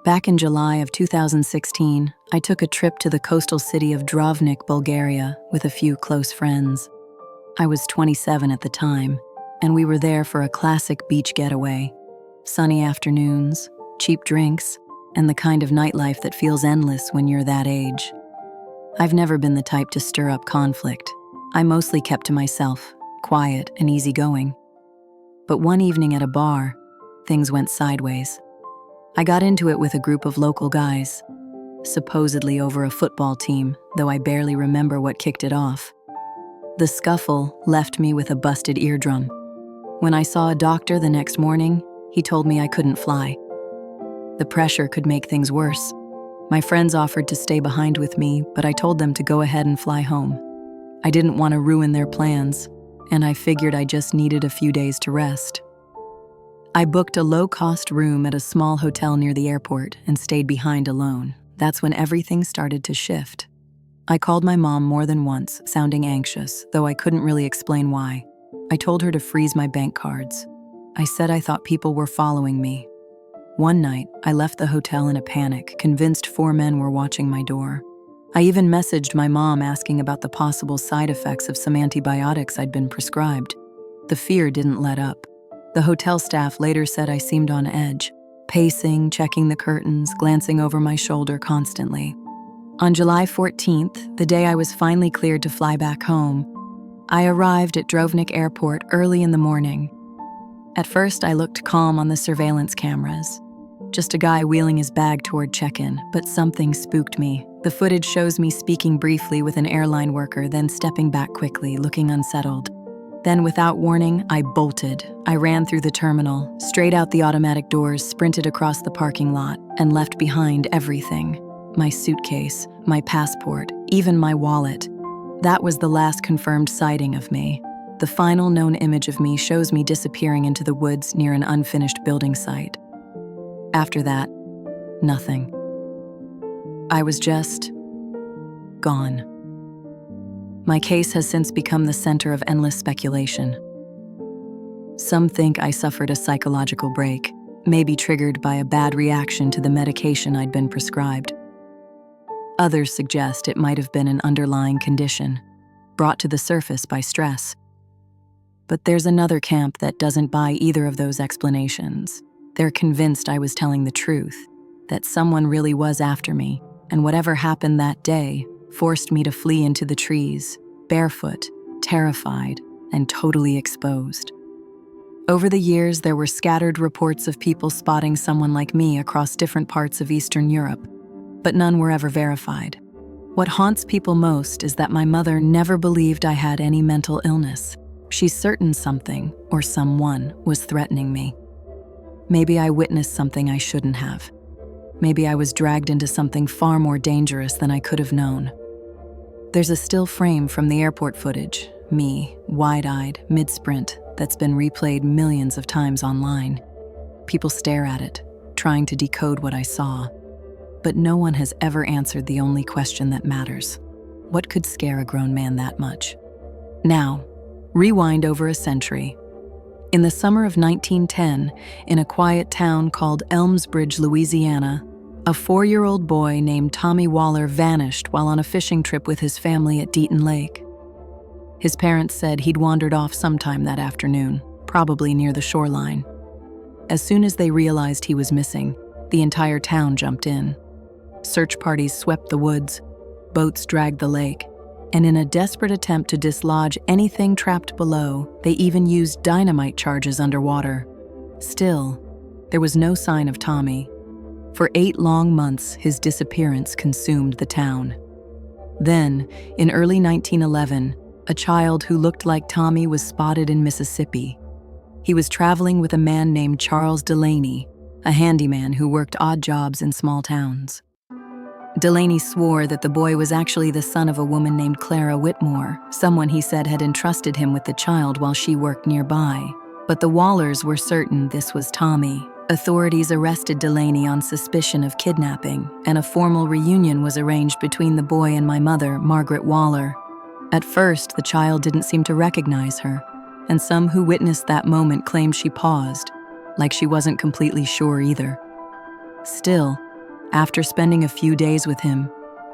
Back in July of 2016, I took a trip to the coastal city of Dubrovnik, Bulgaria, with a few close friends. I was 27 at the time, and we were there for a classic beach getaway. Sunny afternoons, cheap drinks, and the kind of nightlife that feels endless when you're that age. I've never been the type to stir up conflict. I mostly kept to myself, quiet and easygoing. But one evening at a bar, things went sideways. I got into it with a group of local guys, supposedly over a football team, though I barely remember what kicked it off. The scuffle left me with a busted eardrum. When I saw a doctor the next morning, he told me I couldn't fly. The pressure could make things worse. My friends offered to stay behind with me, but I told them to go ahead and fly home. I didn't want to ruin their plans, and I figured I just needed a few days to rest. I booked a low-cost room at a small hotel near the airport and stayed behind alone. That's when everything started to shift. I called my mom more than once, sounding anxious, though I couldn't really explain why. I told her to freeze my bank cards. I said I thought people were following me. One night, I left the hotel in a panic, convinced 4 men were watching my door. I even messaged my mom asking about the possible side effects of some antibiotics I'd been prescribed. The fear didn't let up. The hotel staff later said I seemed on edge, pacing, checking the curtains, glancing over my shoulder constantly. On July 14th, the day I was finally cleared to fly back home, I arrived at Dubrovnik Airport early in the morning. At first, I looked calm on the surveillance cameras. Just a guy wheeling his bag toward check-in, but something spooked me. The footage shows me speaking briefly with an airline worker, then stepping back quickly, looking unsettled. Then, without warning, I bolted. I ran through the terminal, straight out the automatic doors, sprinted across the parking lot, and left behind everything. My suitcase, my passport, even my wallet. That was the last confirmed sighting of me. The final known image of me shows me disappearing into the woods near an unfinished building site. After that, nothing. I was just gone. My case has since become the center of endless speculation. Some think I suffered a psychological break, maybe triggered by a bad reaction to the medication I'd been prescribed. Others suggest it might have been an underlying condition, brought to the surface by stress. But there's another camp that doesn't buy either of those explanations. They're convinced I was telling the truth, that someone really was after me, and whatever happened that day forced me to flee into the trees, barefoot, terrified, and totally exposed. Over the years, there were scattered reports of people spotting someone like me across different parts of Eastern Europe, but none were ever verified. What haunts people most is that my mother never believed I had any mental illness. She's certain something, or someone, was threatening me. Maybe I witnessed something I shouldn't have. Maybe I was dragged into something far more dangerous than I could have known. There's a still frame from the airport footage, me, wide-eyed, mid-sprint, that's been replayed millions of times online. People stare at it, trying to decode what I saw. But no one has ever answered the only question that matters. What could scare a grown man that much? Now, rewind over a century. In the summer of 1910, in a quiet town called Elmsbridge, Louisiana, a 4-year-old boy named Tommy Waller vanished while on a fishing trip with his family at Deaton Lake. His parents said he'd wandered off sometime that afternoon, probably near the shoreline. As soon as they realized he was missing, the entire town jumped in. Search parties swept the woods, boats dragged the lake, and in a desperate attempt to dislodge anything trapped below, they even used dynamite charges underwater. Still, there was no sign of Tommy. For 8 long months, his disappearance consumed the town. Then, in early 1911, a child who looked like Tommy was spotted in Mississippi. He was traveling with a man named Charles Delaney, a handyman who worked odd jobs in small towns. Delaney swore that the boy was actually the son of a woman named Clara Whitmore, someone he said had entrusted him with the child while she worked nearby. But the Wallers were certain this was Tommy. Authorities arrested Delaney on suspicion of kidnapping, and a formal reunion was arranged between the boy and my mother, Margaret Waller. At first, the child didn't seem to recognize her, and some who witnessed that moment claimed she paused, like she wasn't completely sure either. Still, After spending a few days with him,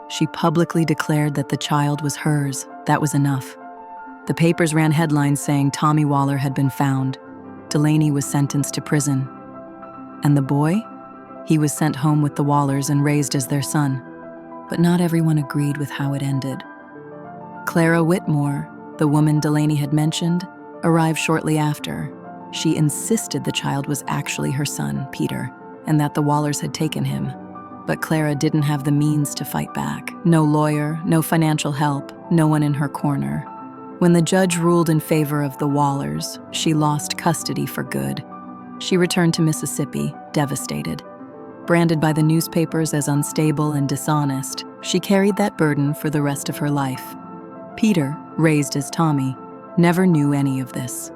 she publicly declared that the child was hers. That was enough. The papers ran headlines saying Tommy Waller had been found. Delaney was sentenced to prison. And the boy? He was sent home with the Wallers and raised as their son. But not everyone agreed with how it ended. Clara Whitmore, the woman Delaney had mentioned, arrived shortly after. She insisted the child was actually her son, Peter, and that the Wallers had taken him. But Clara didn't have the means to fight back. No lawyer, no financial help, no one in her corner. When the judge ruled in favor of the Wallers, she lost custody for good. She returned to Mississippi, devastated. Branded by the newspapers as unstable and dishonest, she carried that burden for the rest of her life. Peter, raised as Tommy, never knew any of this.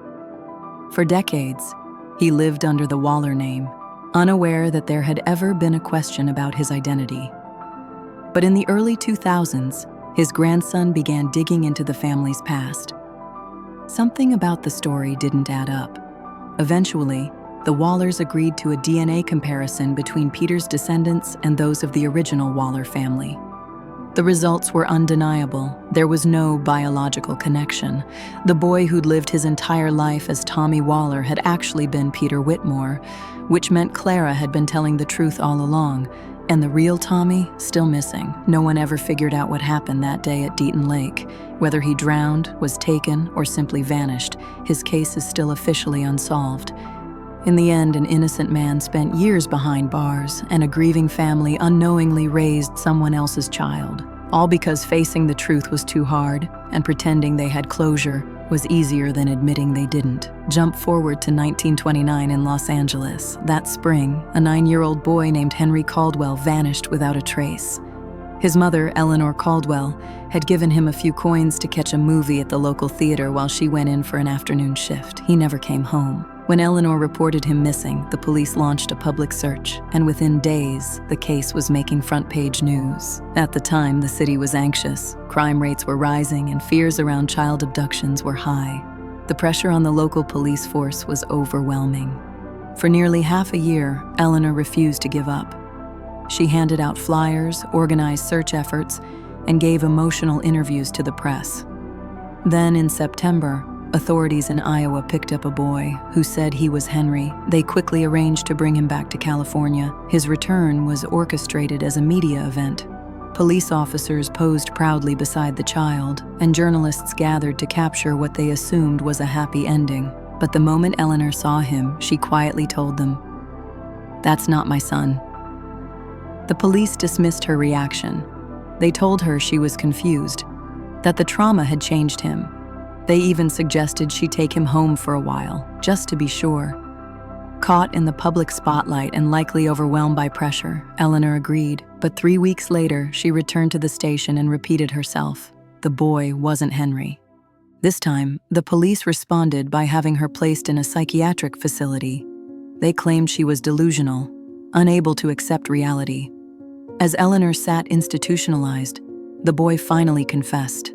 For decades, he lived under the Waller name, unaware that there had ever been a question about his identity. But in the early 2000s, his grandson began digging into the family's past. Something about the story didn't add up. Eventually, the Wallers agreed to a DNA comparison between Peter's descendants and those of the original Waller family. The results were undeniable. There was no biological connection. The boy who'd lived his entire life as Tommy Waller had actually been Peter Whitmore, which meant Clara had been telling the truth all along, and the real Tommy still missing. No one ever figured out what happened that day at Deaton Lake. Whether he drowned, was taken, or simply vanished, his case is still officially unsolved. In the end, an innocent man spent years behind bars, and a grieving family unknowingly raised someone else's child, all because facing the truth was too hard, and pretending they had closure was easier than admitting they didn't. Jump forward to 1929 in Los Angeles. That spring, a 9-year-old boy named Henry Caldwell vanished without a trace. His mother, Eleanor Caldwell, had given him a few coins to catch a movie at the local theater while she went in for an afternoon shift. He never came home. When Eleanor reported him missing, the police launched a public search, and within days, the case was making front-page news. At the time, the city was anxious. Crime rates were rising, and fears around child abductions were high. The pressure on the local police force was overwhelming. For nearly half a year, Eleanor refused to give up. She handed out flyers, organized search efforts, and gave emotional interviews to the press. Then, in September, authorities in Iowa picked up a boy who said he was Henry. They quickly arranged to bring him back to California. His return was orchestrated as a media event. Police officers posed proudly beside the child, and journalists gathered to capture what they assumed was a happy ending. But the moment Eleanor saw him, she quietly told them, "That's not my son." The police dismissed her reaction. They told her she was confused, that the trauma had changed him. They even suggested she take him home for a while, just to be sure. Caught in the public spotlight and likely overwhelmed by pressure, Eleanor agreed, but 3 weeks later, she returned to the station and repeated herself. The boy wasn't Henry. This time, the police responded by having her placed in a psychiatric facility. They claimed she was delusional, unable to accept reality. As Eleanor sat institutionalized, the boy finally confessed.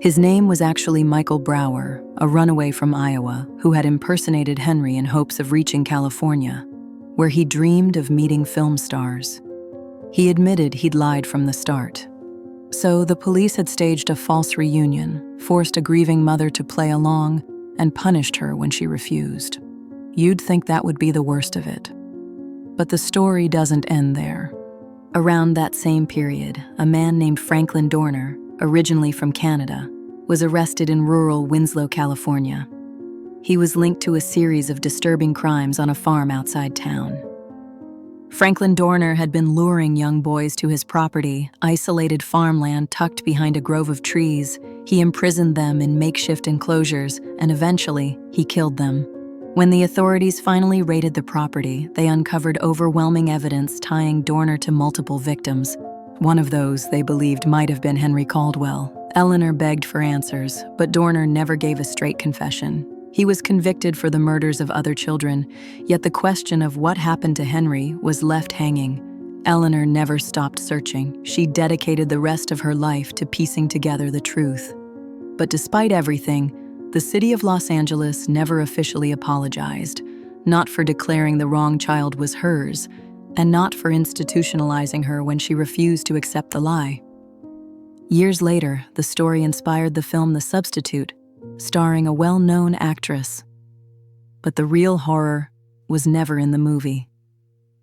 His name was actually Michael Brower, a runaway from Iowa who had impersonated Henry in hopes of reaching California, where he dreamed of meeting film stars. He admitted he'd lied from the start. So the police had staged a false reunion, forced a grieving mother to play along, and punished her when she refused. You'd think that would be the worst of it. But the story doesn't end there. Around that same period, a man named Franklin Dorner, originally from Canada, was arrested in rural Winslow, California. He was linked to a series of disturbing crimes on a farm outside town. Franklin Dorner had been luring young boys to his property, isolated farmland tucked behind a grove of trees. He imprisoned them in makeshift enclosures, and eventually, he killed them. When the authorities finally raided the property, they uncovered overwhelming evidence tying Dorner to multiple victims. One of those, they believed, might have been Henry Caldwell. Eleanor begged for answers, but Dorner never gave a straight confession. He was convicted for the murders of other children, yet the question of what happened to Henry was left hanging. Eleanor never stopped searching. She dedicated the rest of her life to piecing together the truth. But despite everything, the city of Los Angeles never officially apologized, not for declaring the wrong child was hers. and not for institutionalizing her when she refused to accept the lie. Years later, the story inspired the film The Substitute, starring a well-known actress. But the real horror was never in the movie.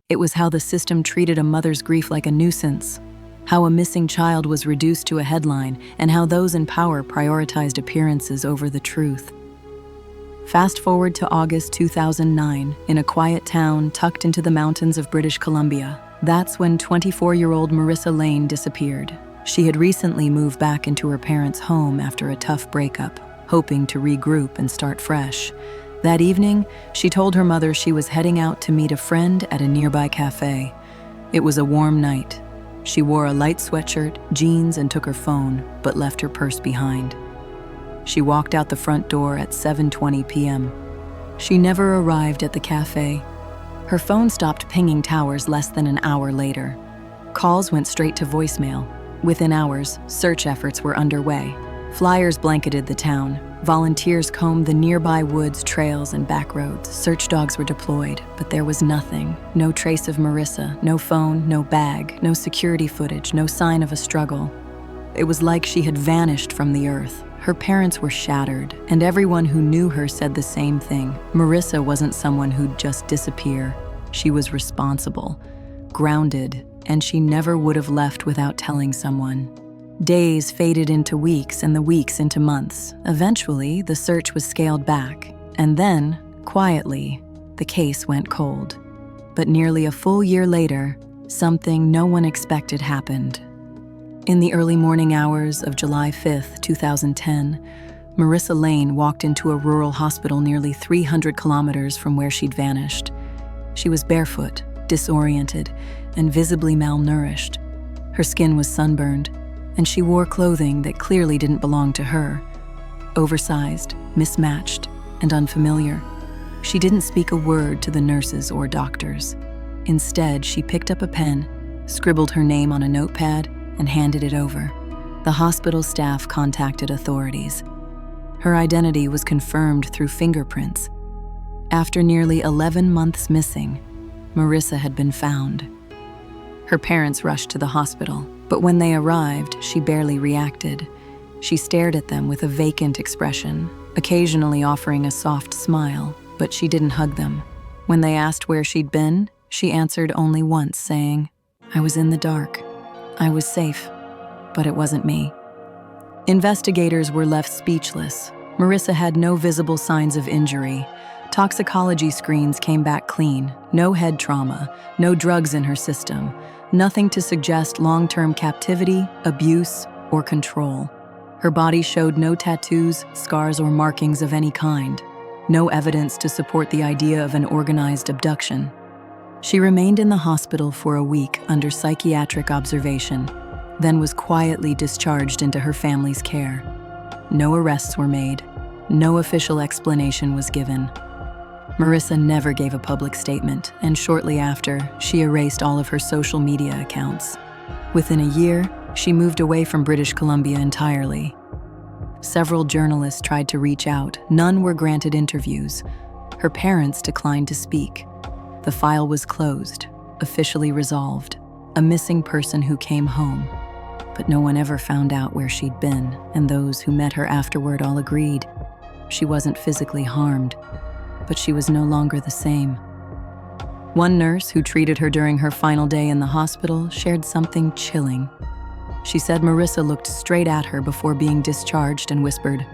It was how the system treated a mother's grief like a nuisance, how a missing child was reduced to a headline, and how those in power prioritized appearances over the truth. Fast forward to August 2009, in a quiet town tucked into the mountains of British Columbia. That's when 24-year-old Marissa Lane disappeared. She had recently moved back into her parents' home after a tough breakup, hoping to regroup and start fresh. That evening, she told her mother she was heading out to meet a friend at a nearby cafe. It was a warm night. She wore a light sweatshirt, jeans, and took her phone, but left her purse behind. She walked out the front door at 7:20 p.m. She never arrived at the cafe. Her phone stopped pinging towers less than an hour later. Calls went straight to voicemail. Within hours, search efforts were underway. Flyers blanketed the town. Volunteers combed the nearby woods, trails, and back roads. Search dogs were deployed, but there was nothing. No trace of Marissa, no phone, no bag, no security footage, no sign of a struggle. It was like she had vanished from the earth. Her parents were shattered, and everyone who knew her said the same thing. Marissa wasn't someone who'd just disappear. She was responsible, grounded, and she never would have left without telling someone. Days faded into weeks and the weeks into months. Eventually, the search was scaled back, and then, quietly, the case went cold. But nearly a full year later, something no one expected happened. In the early morning hours of July 5, 2010, Marissa Lane walked into a rural hospital nearly 300 kilometers from where she'd vanished. She was barefoot, disoriented, and visibly malnourished. Her skin was sunburned, and she wore clothing that clearly didn't belong to her. Oversized, mismatched, and unfamiliar. She didn't speak a word to the nurses or doctors. Instead, she picked up a pen, scribbled her name on a notepad, and handed it over. The hospital staff contacted authorities. Her identity was confirmed through fingerprints. After nearly 11 months missing, Marissa had been found. Her parents rushed to the hospital, but when they arrived, she barely reacted. She stared at them with a vacant expression, occasionally offering a soft smile, but she didn't hug them. When they asked where she'd been, she answered only once, saying, "I was in the dark. I was safe, but it wasn't me." Investigators were left speechless. Marissa had no visible signs of injury. Toxicology screens came back clean. No head trauma, no drugs in her system. Nothing to suggest long-term captivity, abuse, or control. Her body showed no tattoos, scars, or markings of any kind. No evidence to support the idea of an organized abduction. She remained in the hospital for a week under psychiatric observation, then was quietly discharged into her family's care. No arrests were made. No official explanation was given. Marissa never gave a public statement, and shortly after, she erased all of her social media accounts. Within a year, she moved away from British Columbia entirely. Several journalists tried to reach out. None were granted interviews. Her parents declined to speak. The file was closed, officially resolved. A missing person who came home. But no one ever found out where she'd been, and those who met her afterward all agreed. She wasn't physically harmed, but she was no longer the same. One nurse who treated her during her final day in the hospital shared something chilling. She said Marissa looked straight at her before being discharged and whispered,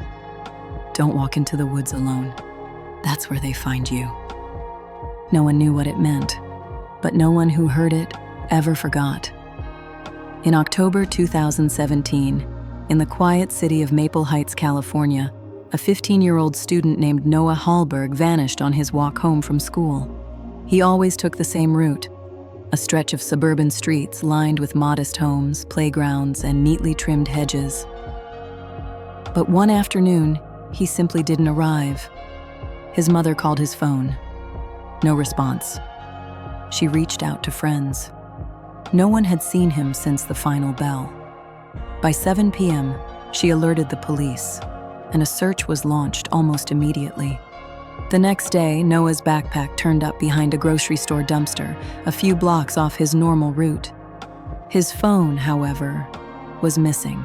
"Don't walk into the woods alone. That's where they find you." No one knew what it meant, but no one who heard it ever forgot. In October 2017, in the quiet city of Maple Heights, California, a 15-year-old student named Noah Hallberg vanished on his walk home from school. He always took the same route, a stretch of suburban streets lined with modest homes, playgrounds, and neatly trimmed hedges. But one afternoon, he simply didn't arrive. His mother called his phone. No response. She reached out to friends. No one had seen him since the final bell. By 7 p.m., she alerted the police, and a search was launched almost immediately. The next day, Noah's backpack turned up behind a grocery store dumpster, a few blocks off his normal route. His phone, however, was missing.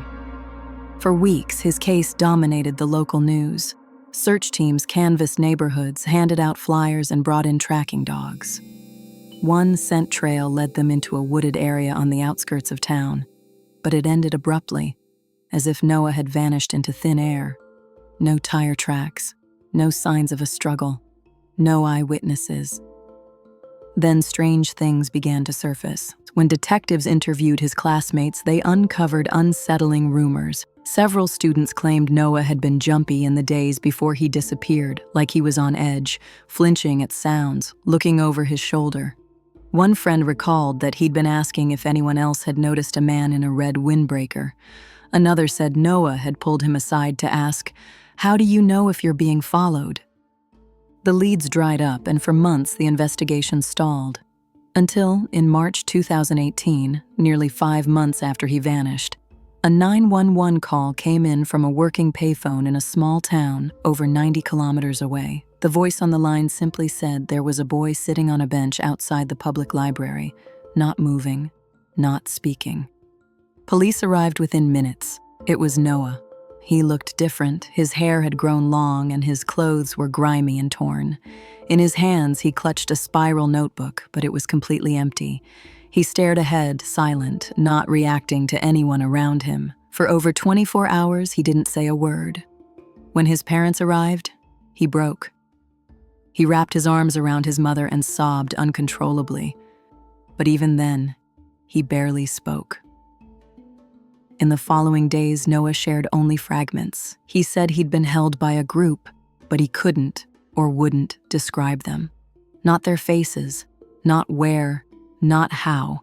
For weeks, his case dominated the local news. Search teams canvassed neighborhoods, handed out flyers, and brought in tracking dogs. One scent trail led them into a wooded area on the outskirts of town, but it ended abruptly, as if Noah had vanished into thin air. No tire tracks, no signs of a struggle, no eyewitnesses. Then strange things began to surface. When detectives interviewed his classmates, they uncovered unsettling rumors. Several students claimed Noah had been jumpy in the days before he disappeared, like he was on edge, flinching at sounds, looking over his shoulder. One friend recalled that he'd been asking if anyone else had noticed a man in a red windbreaker. Another said Noah had pulled him aside to ask, "How do you know if you're being followed?" The leads dried up, and for months the investigation stalled. Until, in March 2018, nearly 5 months after he vanished, a 911 call came in from a working payphone in a small town over 90 kilometers away. The voice on the line simply said there was a boy sitting on a bench outside the public library, not moving, not speaking. Police arrived within minutes. It was Noah. He looked different. His hair had grown long and his clothes were grimy and torn. In his hands, he clutched a spiral notebook, but it was completely empty. He stared ahead, silent, not reacting to anyone around him. For over 24 hours, he didn't say a word. When his parents arrived, he broke. He wrapped his arms around his mother and sobbed uncontrollably. But even then, he barely spoke. In the following days, Noah shared only fragments. He said he'd been held by a group, but he couldn't or wouldn't describe them. Not their faces, not where, not how.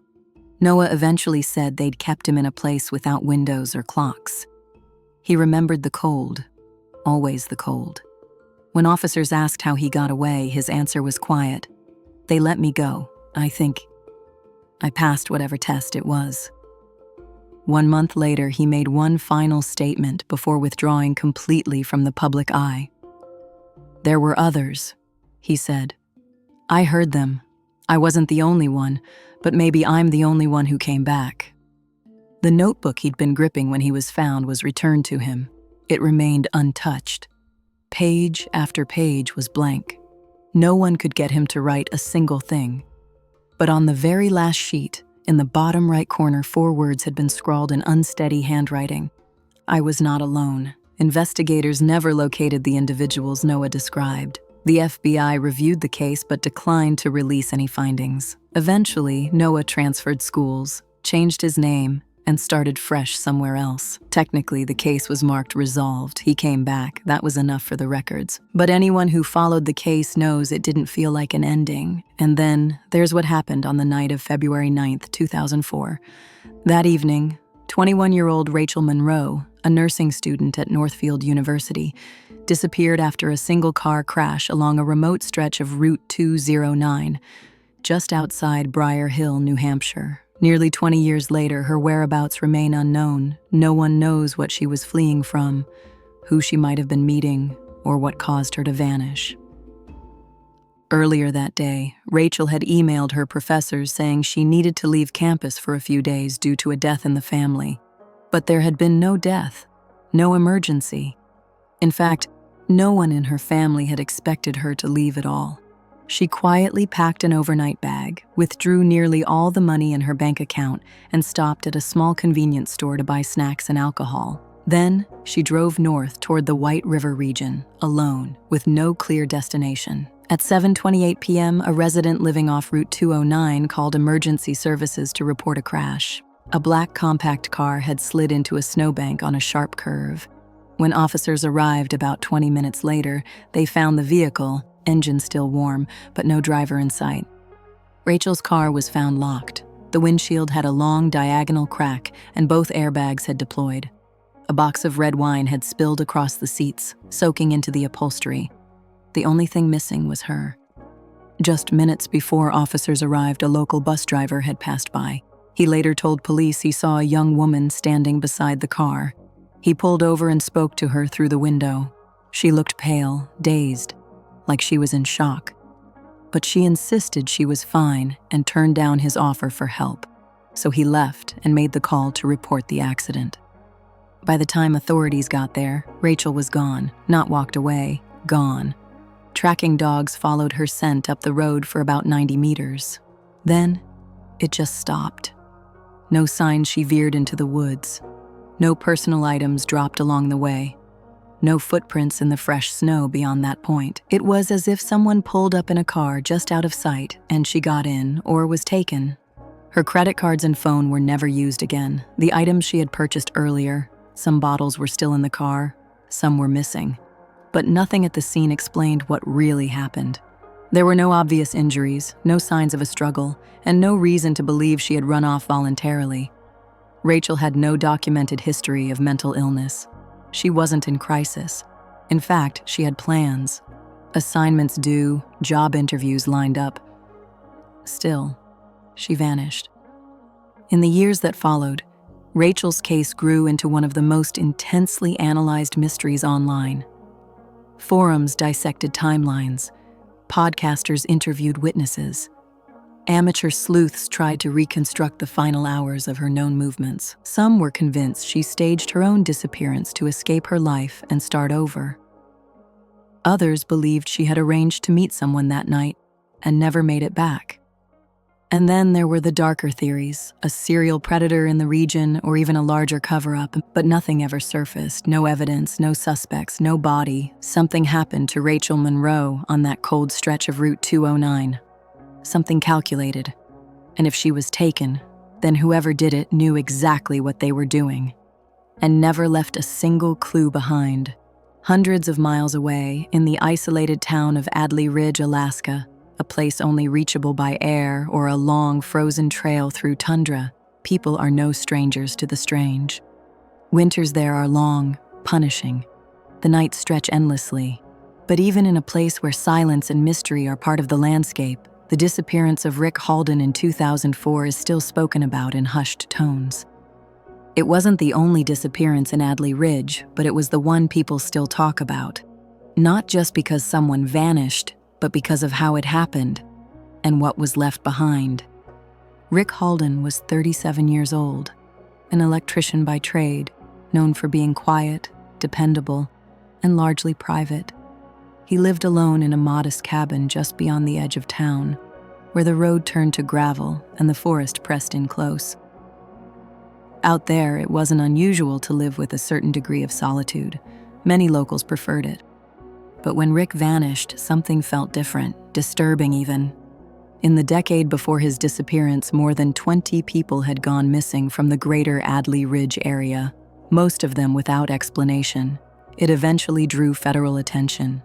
Noah eventually said they'd kept him in a place without windows or clocks. He remembered the cold, always the cold. When officers asked how he got away, his answer was quiet. "They let me go. I think I passed whatever test it was." 1 month later, he made one final statement before withdrawing completely from the public eye. "There were others," he said. "I heard them. I wasn't the only one, but maybe I'm the only one who came back." The notebook he'd been gripping when he was found was returned to him. It remained untouched. Page after page was blank. No one could get him to write a single thing. But on the very last sheet, in the bottom right corner, 4 words had been scrawled in unsteady handwriting. "I was not alone." Investigators never located the individuals Noah described. The FBI reviewed the case but declined to release any findings. Eventually, Noah transferred schools, changed his name, and started fresh somewhere else. Technically, the case was marked resolved. He came back. That was enough for the records. But anyone who followed the case knows it didn't feel like an ending. And then, there's what happened on the night of February 9th, 2004. That evening, 21-year-old Rachel Monroe, a nursing student at Northfield University, disappeared after a single-car crash along a remote stretch of Route 209, just outside Briar Hill, New Hampshire. Nearly 20 years later, her whereabouts remain unknown. No one knows what she was fleeing from, who she might have been meeting, or what caused her to vanish. Earlier that day, Rachel had emailed her professors saying she needed to leave campus for a few days due to a death in the family. But there had been no death, no emergency. In fact, no one in her family had expected her to leave at all. She quietly packed an overnight bag, withdrew nearly all the money in her bank account, and stopped at a small convenience store to buy snacks and alcohol. Then, she drove north toward the White River region, alone, with no clear destination. At 7:28 p.m., a resident living off Route 209 called emergency services to report a crash. A black compact car had slid into a snowbank on a sharp curve. When officers arrived about 20 minutes later, they found the vehicle, engine still warm, but no driver in sight. Rachel's car was found locked. The windshield had a long diagonal crack, and both airbags had deployed. A box of red wine had spilled across the seats, soaking into the upholstery. The only thing missing was her. Just minutes before officers arrived, a local bus driver had passed by. He later told police he saw a young woman standing beside the car. He pulled over and spoke to her through the window. She looked pale, dazed. like she was in shock. But she insisted she was fine and turned down his offer for help. So he left and made the call to report the accident. By the time authorities got there, Rachel was gone, not walked away, gone. Tracking dogs followed her scent up the road for about 90 meters. Then, it just stopped. No sign she veered into the woods. No personal items dropped along the way. No footprints in the fresh snow beyond that point. It was as if someone pulled up in a car just out of sight and she got in or was taken. Her credit cards and phone were never used again. The items she had purchased earlier, some bottles were still in the car, some were missing. But nothing at the scene explained what really happened. There were no obvious injuries, no signs of a struggle, and no reason to believe she had run off voluntarily. Rachel had no documented history of mental illness. She wasn't in crisis. In fact, she had plans. Assignments due, job interviews lined up. Still, she vanished. In the years that followed, Rachel's case grew into one of the most intensely analyzed mysteries online. Forums dissected timelines. Podcasters interviewed witnesses. Amateur sleuths tried to reconstruct the final hours of her known movements. Some were convinced she staged her own disappearance to escape her life and start over. Others believed she had arranged to meet someone that night and never made it back. And then there were the darker theories, a serial predator in the region or even a larger cover-up, but nothing ever surfaced, no evidence, no suspects, no body. Something happened to Rachel Monroe on that cold stretch of Route 209. Something calculated. And if she was taken, then whoever did it knew exactly what they were doing and never left a single clue behind. Hundreds of miles away, in the isolated town of Adley Ridge, Alaska, a place only reachable by air or a long frozen trail through tundra, people are no strangers to the strange. Winters there are long, punishing. The nights stretch endlessly. But even in a place where silence and mystery are part of the landscape, the disappearance of Rick Halden in 2004 is still spoken about in hushed tones. It wasn't the only disappearance in Adley Ridge, but it was the one people still talk about. Not just because someone vanished, but because of how it happened and what was left behind. Rick Halden was 37 years old, an electrician by trade, known for being quiet, dependable, and largely private. He lived alone in a modest cabin just beyond the edge of town, where the road turned to gravel and the forest pressed in close. Out there, it wasn't unusual to live with a certain degree of solitude. Many locals preferred it. But when Rick vanished, something felt different, disturbing even. In the decade before his disappearance, more than 20 people had gone missing from the greater Adley Ridge area, most of them without explanation. It eventually drew federal attention.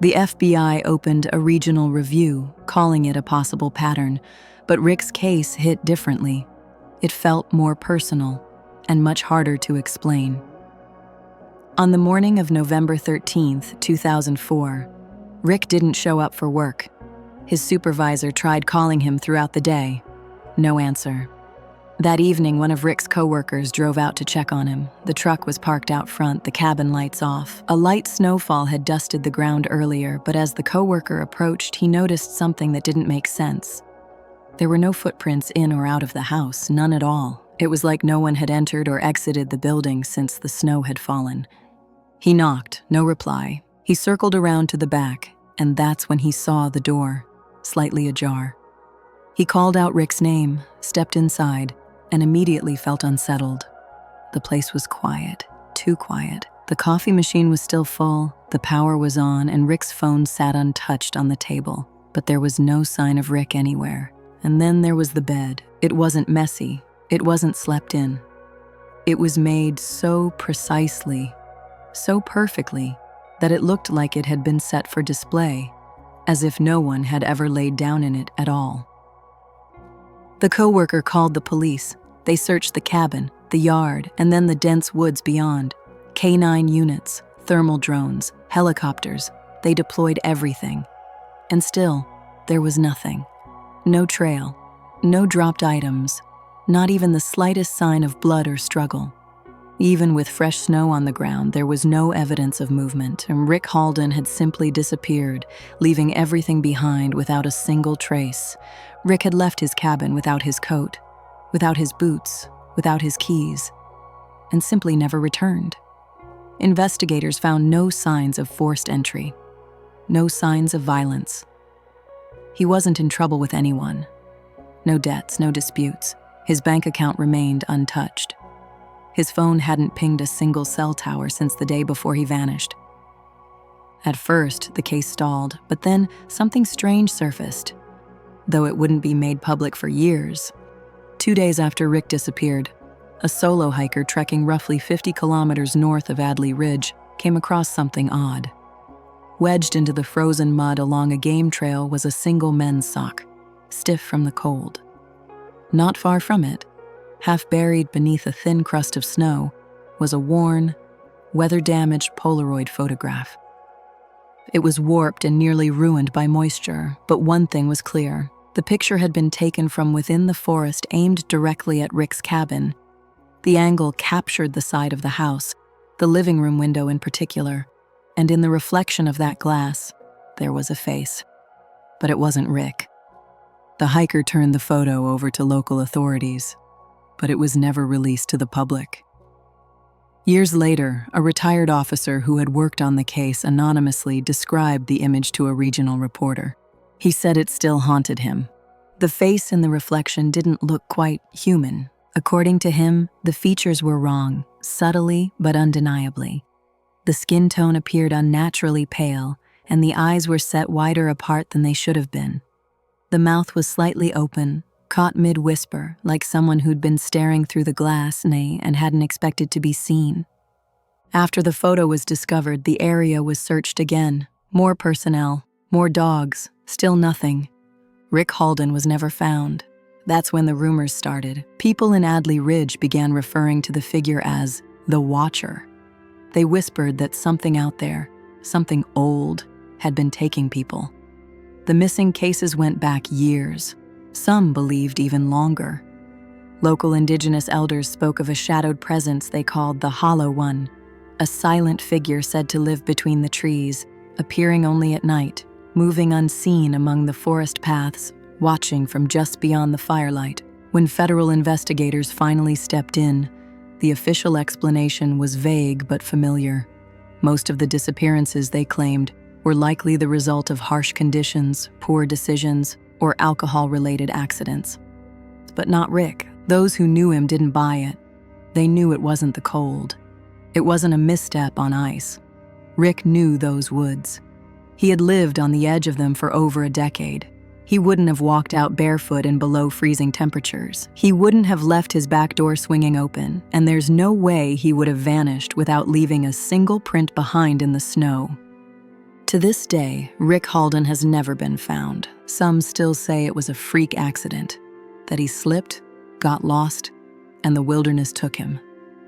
The FBI opened a regional review, calling it a possible pattern, but Rick's case hit differently. It felt more personal and much harder to explain. On the morning of November 13th, 2004, Rick didn't show up for work. His supervisor tried calling him throughout the day. No answer. That evening, one of Rick's coworkers drove out to check on him. The truck was parked out front, the cabin lights off. A light snowfall had dusted the ground earlier, but as the coworker approached, he noticed something that didn't make sense. There were no footprints in or out of the house, none at all. It was like no one had entered or exited the building since the snow had fallen. He knocked, no reply. He circled around to the back, and that's when he saw the door, slightly ajar. He called out Rick's name, stepped inside, and immediately felt unsettled. The place was quiet, too quiet. The coffee machine was still full, the power was on, and Rick's phone sat untouched on the table. But there was no sign of Rick anywhere. And then there was the bed. It wasn't messy. It wasn't slept in. It was made so precisely, so perfectly, that it looked like it had been set for display, as if no one had ever laid down in it at all. The coworker called the police. They searched the cabin, the yard, and then the dense woods beyond. K-9 units, thermal drones, helicopters. They deployed everything. And still, there was nothing. No trail, no dropped items, not even the slightest sign of blood or struggle. Even with fresh snow on the ground, there was no evidence of movement, and Rick Halden had simply disappeared, leaving everything behind without a single trace. Rick had left his cabin without his coat, without his boots, without his keys, and simply never returned. Investigators found no signs of forced entry, no signs of violence. He wasn't in trouble with anyone. No debts, no disputes. His bank account remained untouched. His phone hadn't pinged a single cell tower since the day before he vanished. At first, the case stalled, but then something strange surfaced, though it wouldn't be made public for years. 2 days after Rick disappeared, a solo hiker trekking roughly 50 kilometers north of Adley Ridge came across something odd. Wedged into the frozen mud along a game trail was a single men's sock, stiff from the cold. Not far from it, half buried beneath a thin crust of snow, was a worn, weather-damaged Polaroid photograph. It was warped and nearly ruined by moisture, but one thing was clear. The picture had been taken from within the forest, aimed directly at Rick's cabin. The angle captured the side of the house, the living room window in particular, and in the reflection of that glass, there was a face. But it wasn't Rick. The hiker turned the photo over to local authorities, but it was never released to the public. Years later, a retired officer who had worked on the case anonymously described the image to a regional reporter. He said it still haunted him. The face in the reflection didn't look quite human. According to him, the features were wrong, subtly but undeniably. The skin tone appeared unnaturally pale, and the eyes were set wider apart than they should have been. The mouth was slightly open, caught mid-whisper, like someone who'd been staring through the glass, and hadn't expected to be seen. After the photo was discovered, the area was searched again. More personnel, more dogs, still nothing. Rick Halden was never found. That's when the rumors started. People in Adley Ridge began referring to the figure as the Watcher. They whispered that something out there, something old, had been taking people. The missing cases went back years. Some believed even longer. Local indigenous elders spoke of a shadowed presence they called the Hollow One, a silent figure said to live between the trees, appearing only at night, moving unseen among the forest paths, watching from just beyond the firelight. When federal investigators finally stepped in, the official explanation was vague but familiar. Most of the disappearances, they claimed, were likely the result of harsh conditions, poor decisions, or alcohol-related accidents. But not Rick. Those who knew him didn't buy it. They knew it wasn't the cold. It wasn't a misstep on ice. Rick knew those woods. He had lived on the edge of them for over a decade. He wouldn't have walked out barefoot in below freezing temperatures. He wouldn't have left his back door swinging open, and there's no way he would have vanished without leaving a single print behind in the snow. To this day, Rick Halden has never been found. Some still say it was a freak accident, that he slipped, got lost, and the wilderness took him.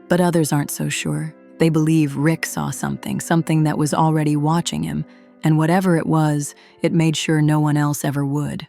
But others aren't so sure. They believe Rick saw something that was already watching him, and whatever it was, it made sure no one else ever would.